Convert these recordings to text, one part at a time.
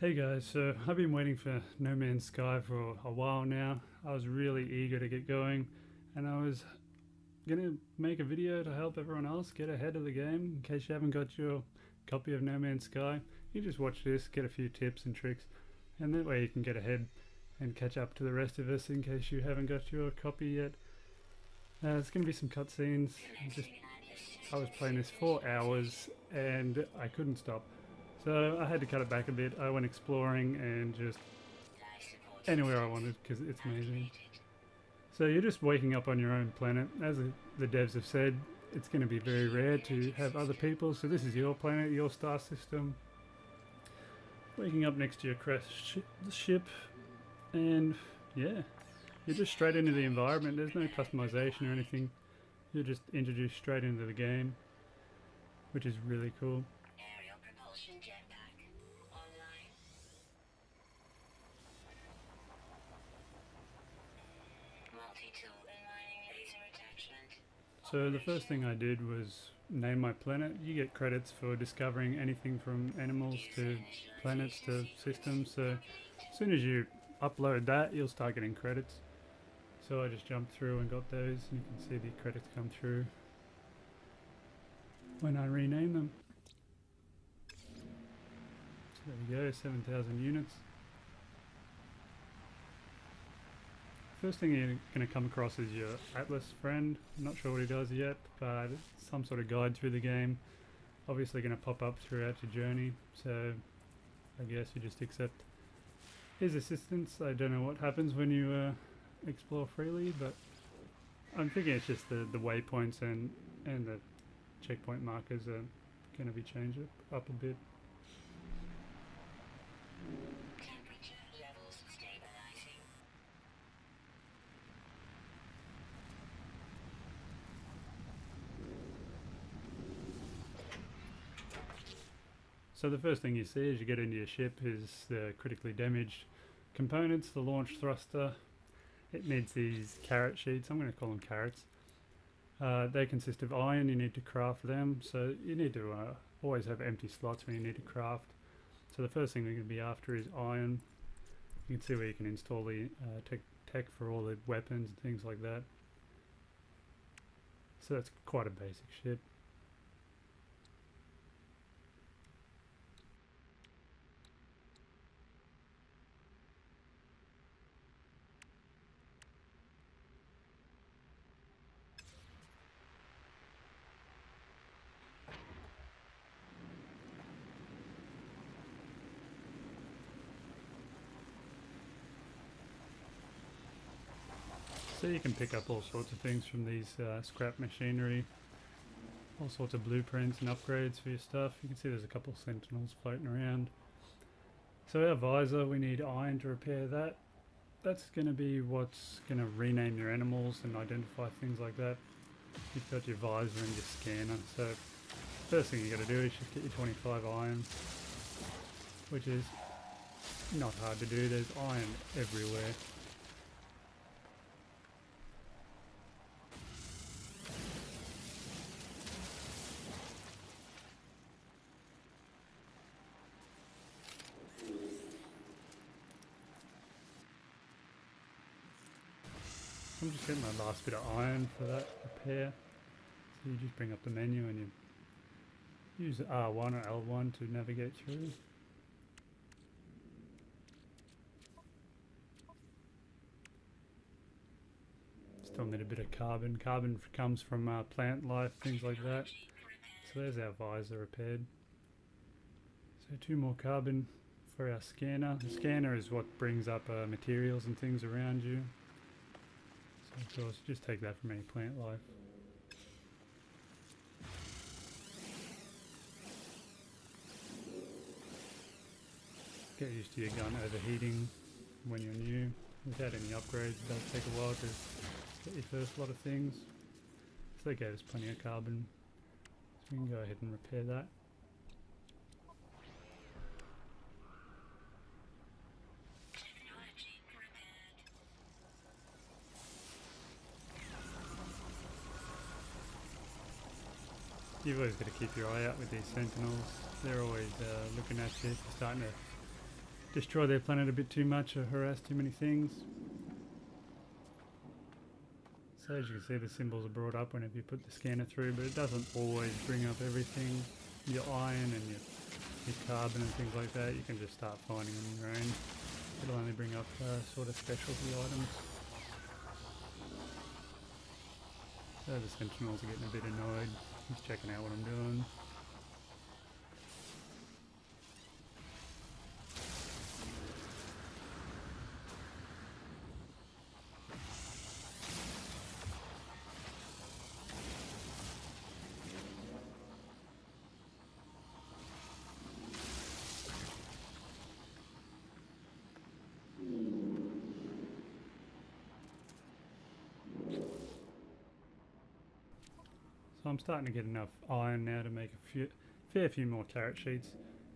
Hey guys, so I've been waiting for No Man's Sky for a while now. I was really eager to get going, and I was gonna make a video to help everyone else get ahead of the game. In case you haven't got your copy of No Man's Sky, you just watch this, get a few tips and tricks, and that way you can get ahead and catch up to the rest of us in case you haven't got your copy yet. There's gonna be some cutscenes. I was playing this for hours and I couldn't stop. So I had to cut it back a bit. I went exploring and just anywhere I wanted because it's amazing. So you're just waking up on your own planet. As the devs have said, it's going to be very rare to have other people. So this is your planet, your star system. Waking up next to your crashed ship, and yeah, you're just straight into the environment. There's no customization or anything. You're just introduced straight into the game, which is really cool. So the first thing I did was name my planet. You get credits for discovering anything from animals to planets to systems. So as soon as you upload that, you'll start getting credits. So I just jumped through and got those, and you can see the credits come through when I rename them. So there we go, 7,000 units. First thing you're going to come across is your Atlas friend. I'm not sure what he does yet, but it's some sort of guide through the game. Obviously going to pop up throughout your journey, so I guess you just accept his assistance. I don't know what happens when you explore freely, but I'm thinking it's just the waypoints and the checkpoint markers are going to be changed up a bit. So the first thing you see as you get into your ship is the critically damaged components, the launch thruster. It needs these carrot sheets. I'm going to call them carrots. They consist of iron. You need to craft them. So you need to always have empty slots when you need to craft. So the first thing we're going to be after is iron. You can see where you can install the tech for all the weapons and things like that. So that's quite a basic ship. So you can pick up all sorts of things from these scrap machinery, all sorts of blueprints and upgrades for your stuff. You can see there's a couple of sentinels floating around. So our visor, we need iron to repair that. That's going to be what's going to rename your animals and identify things like that. You've got your visor and your scanner. So first thing you got to do is just get your 25 iron, which is not hard to do. There's iron everywhere. I'm just getting my last bit of iron for that repair. So you just bring up the menu and you use R1 or L1 to navigate through. Still need a bit of carbon. Carbon comes from plant life, things like that. So there's our visor repaired. So 2 more carbon for our scanner. The scanner is what brings up materials and things around you. So of course, just take that from any plant life. Get used to your gun overheating when you're new. Without any upgrades, it does take a while to get your first lot of things. So they gave us plenty of carbon, so we can go ahead and repair that. You've always got to keep your eye out with these sentinels. They're always looking at you. If you're starting to destroy their planet a bit too much or harass too many things. So as you can see, the symbols are brought up whenever you put the scanner through, but it doesn't always bring up everything. Your iron and your carbon and things like that, you can just start finding on your own. It'll only bring up sort of specialty items. So the sentinels are getting a bit annoyed. He's checking out what I'm doing. So I'm starting to get enough iron now to make a fair few more turret sheets.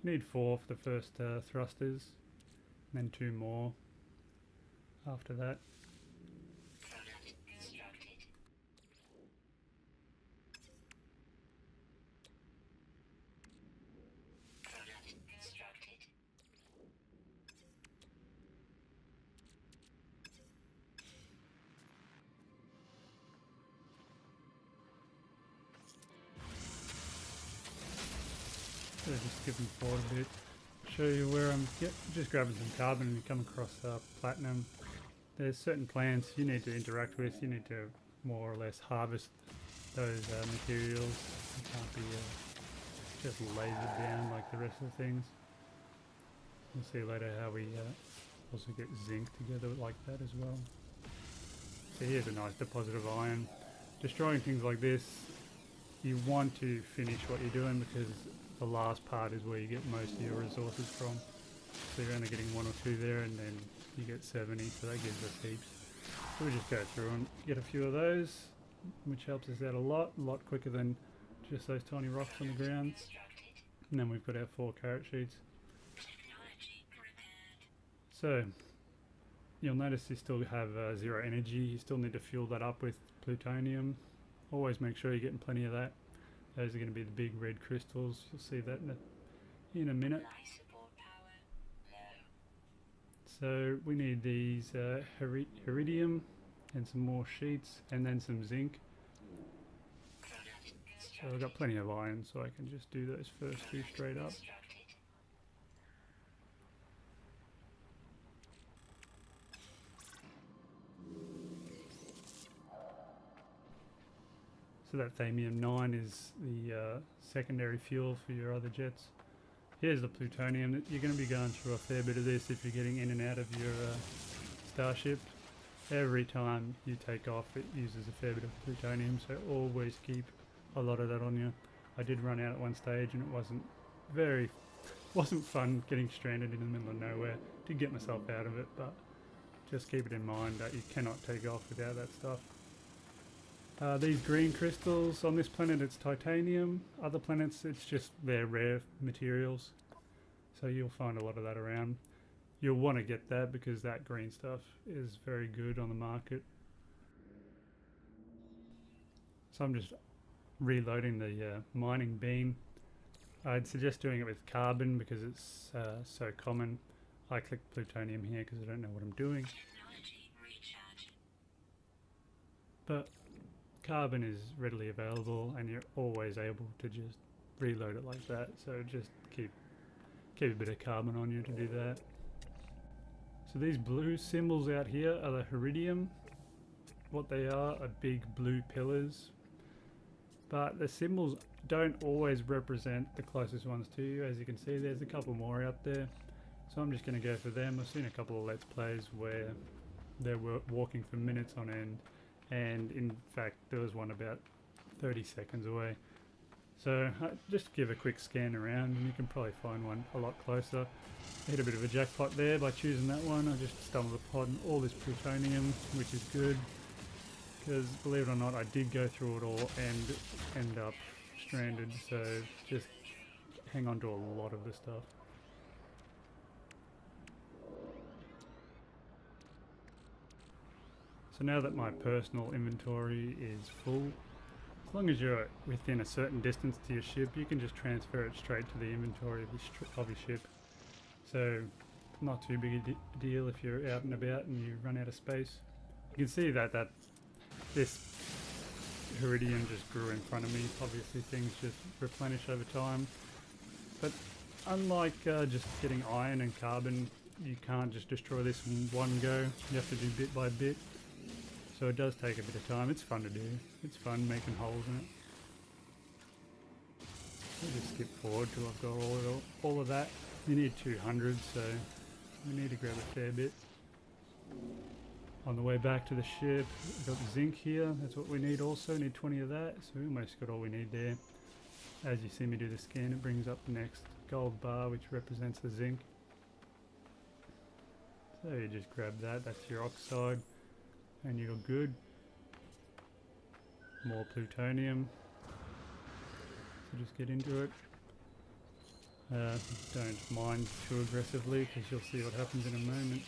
You need 4 for the first thrusters, and then 2 more after that. So just skipping forward a bit, show you where I'm just grabbing some carbon and you come across platinum. There's certain plants you need to interact with, you need to more or less harvest those materials. You can't be just lasered down like the rest of the things. We'll see later how we also get zinc together like that as well. So here's a nice deposit of iron. Destroying things like this, you want to finish what you're doing because the last part is where you get most of your resources from. So you're only getting 1 or 2 there and then you get 70, so that gives us heaps. So we just go through and get a few of those, which helps us out a lot quicker than just those tiny rocks on the ground. And then we've got our 4 carrot sheets. So you'll notice you still have 0 energy. You still need to fuel that up with plutonium. Always make sure you're getting plenty of that. Those are going to be the big red crystals. You'll see that in a minute. So we need these iridium and some more sheets and then some zinc. So I've got plenty of iron, so I can just do those first 2 straight up. So that thamium-9 is the secondary fuel for your other jets. Here's the plutonium. You're going to be going through a fair bit of this if you're getting in and out of your starship. Every time you take off it uses a fair bit of plutonium, so always keep a lot of that on you. I did run out at one stage and it wasn't fun getting stranded in the middle of nowhere. Did get myself out of it, but just keep it in mind that you cannot take off without that stuff. These green crystals, on this planet it's titanium, other planets it's just their rare materials, so you'll find a lot of that around. You'll want to get that because that green stuff is very good on the market. So I'm just reloading the mining beam. I'd suggest doing it with carbon because it's so common. I click plutonium here because I don't know what I'm doing. But carbon is readily available and you're always able to just reload it like that, so just keep a bit of carbon on you to do that. So these blue symbols out here are the iridium. What they are big blue pillars, but the symbols don't always represent the closest ones to you. As you can see, there's a couple more out there, so I'm just going to go for them. I've seen a couple of Let's Plays where they're walking for minutes on end, and in fact there was one about 30 seconds away. So just give a quick scan around and you can probably find one a lot closer. I hit a bit of a jackpot there by choosing that one. I just stumbled upon all this plutonium, which is good because believe it or not I did go through it all and end up stranded, so just hang on to a lot of the stuff. So now that my personal inventory is full, as long as you're within a certain distance to your ship, you can just transfer it straight to the inventory of your ship. So not too big a deal if you're out and about and you run out of space. You can see that this iridium just grew in front of me. Obviously things just replenish over time. But unlike just getting iron and carbon, you can't just destroy this in one go. You have to do bit by bit. So it does take a bit of time. It's fun to do. It's fun making holes in it. I'll just skip forward till I've got all of that. You need 200, so we need to grab a fair bit. On the way back to the ship, we've got zinc here. That's what we need also. Need 20 of that. So we almost got all we need there. As you see me do the scan, it brings up the next gold bar, which represents the zinc. So you just grab that. That's your oxide. And you're good. More plutonium. So just get into it. Don't mine too aggressively because you'll see what happens in a moment.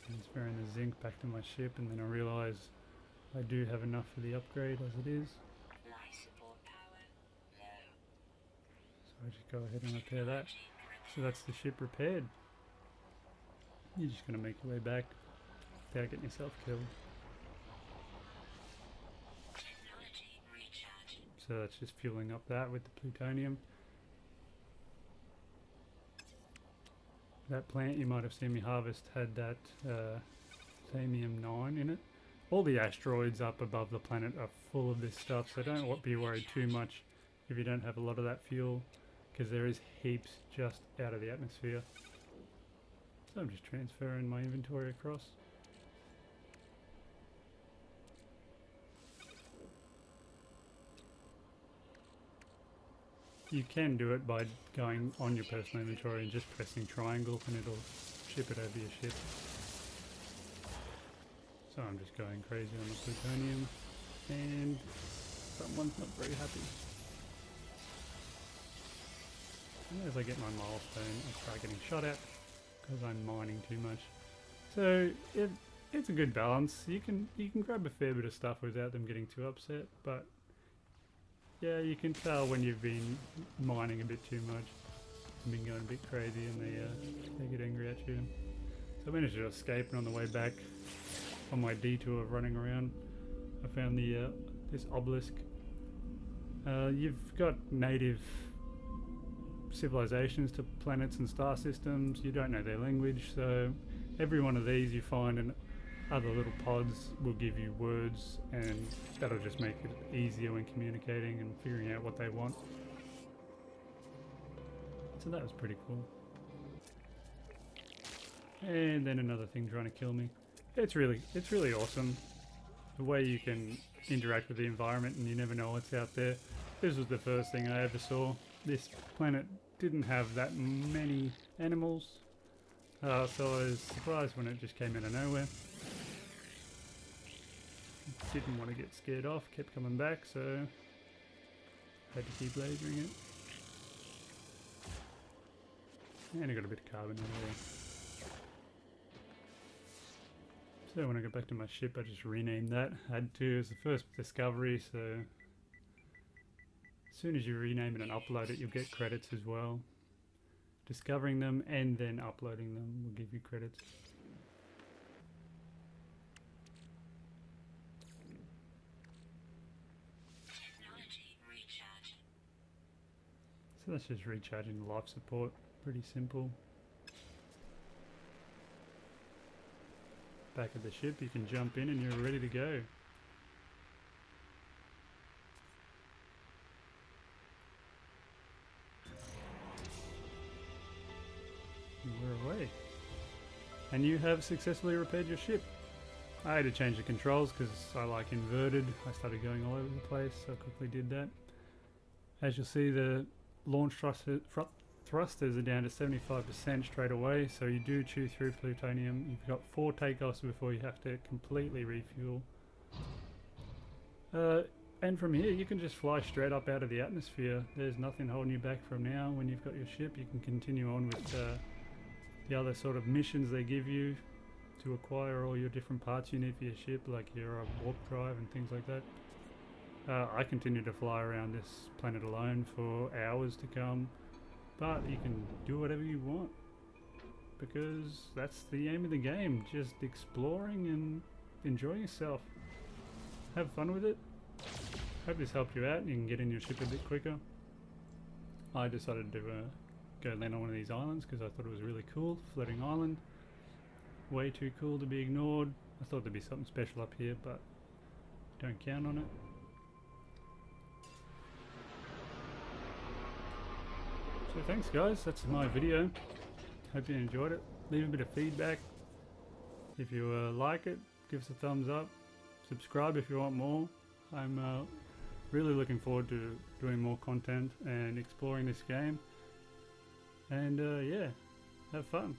Transferring the zinc back to my ship, and then I realise I do have enough for the upgrade as it is. So I just go ahead and repair that. So that's the ship repaired. You're just going to make your way back without getting yourself killed. So that's just fueling up that with the plutonium. That plant you might have seen me harvest had that Thamium-9 in it. All the asteroids up above the planet are full of this stuff, so don't be worried too much if you don't have a lot of that fuel, because there is heaps just out of the atmosphere. So I'm just transferring my inventory across. You can do it by going on your personal inventory and just pressing triangle, and it'll ship it over your ship. So I'm just going crazy on the plutonium, and someone's not very happy. And as I get my milestone, I start getting shot at because I'm mining too much. So it's a good balance. You can grab a fair bit of stuff without them getting too upset, but yeah, you can tell when you've been mining a bit too much and been going a bit crazy, and they get angry at you. So I managed to escape, and on the way back on my detour of running around, I found this obelisk. You've got native civilizations to planets and star systems. You don't know their language, so every one of these you find in other little pods will give you words, and that'll just make it easier when communicating and figuring out what they want. So that was pretty cool. And then another thing trying to kill me. It's really awesome the way you can interact with the environment, and you never know what's out there. This was the first thing I ever saw. This planet didn't have that many animals, so I was surprised when it just came out of nowhere. Didn't want to get scared off, kept coming back, so had to keep lasering it. And I got a bit of carbon in there. So when I got back to my ship, I just renamed that. I had to. It was the first discovery, so as soon as you rename it and upload it, you'll get credits as well. Discovering them and then uploading them will give you credits. So that's just recharging the life support. Pretty simple. Back of the ship, you can jump in and you're ready to go. And we're away. And you have successfully repaired your ship. I had to change the controls because I like inverted. I started going all over the place, so I quickly did that. As you'll see, the launch thrusters are down to 75% straight away, so you do chew through plutonium. You've got 4 takeoffs before you have to completely refuel. And from here you can just fly straight up out of the atmosphere. There's nothing holding you back from now. When you've got your ship, you can continue on with the other sort of missions they give you to acquire all your different parts you need for your ship, like your warp drive and things like that. I continue to fly around this planet alone for hours to come, but you can do whatever you want, because that's the aim of the game, just exploring and enjoying yourself. Have fun with it. Hope this helped you out and you can get in your ship a bit quicker. I decided to go land on one of these islands because I thought it was really cool. Floating island. Way too cool to be ignored. I thought there'd be something special up here, but don't count on it. So thanks guys, that's my video. Hope you enjoyed it. Leave a bit of feedback. If you like it, give us a thumbs up. Subscribe if you want more. I'm really looking forward to doing more content and exploring this game. And yeah, have fun.